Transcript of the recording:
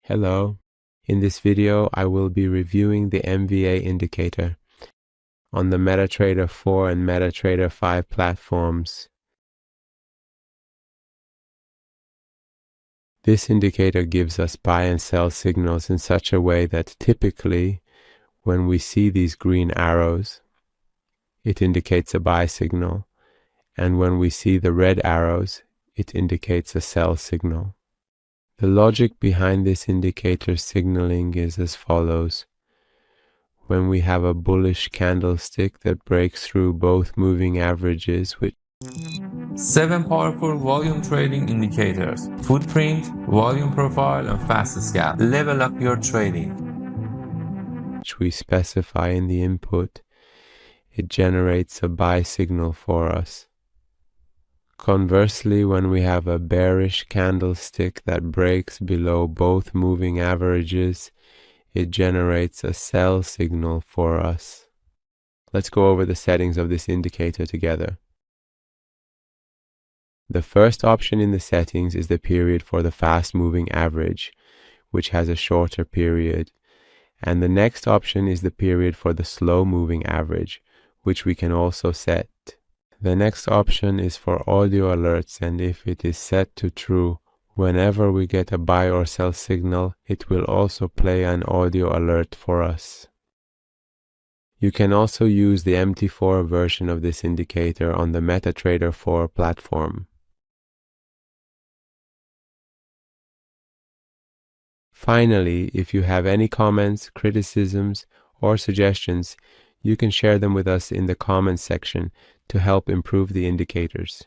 Hello. In this video, I will be reviewing the MVA indicator on the MetaTrader 4 and MetaTrader 5 platforms. This indicator gives us buy and sell signals in such a way that typically, when we see these green arrows, it indicates a buy signal, and when we see the red arrows, it indicates a sell signal. The logic behind this indicator signaling is as follows. When we have a bullish candlestick that breaks through both moving averages, which 7 powerful volume trading indicators: footprint, volume profile, and fast scalp. Level up your trading. we specify in the input, it generates a buy signal for us. Conversely, when we have a bearish candlestick that breaks below both moving averages, it generates a sell signal for us. Let's go over the settings of this indicator together. The first option in the settings is the period for the fast moving average, which has a shorter period. And the next option is the period for the slow moving average, which we can also set. The next option is for audio alerts, and if it is set to true, whenever we get a buy or sell signal, it will also play an audio alert for us. You can also use the MT4 version of this indicator on the MetaTrader 4 platform. Finally, if you have any comments, criticisms, or suggestions, you can share them with us in the comments section to help improve the indicators.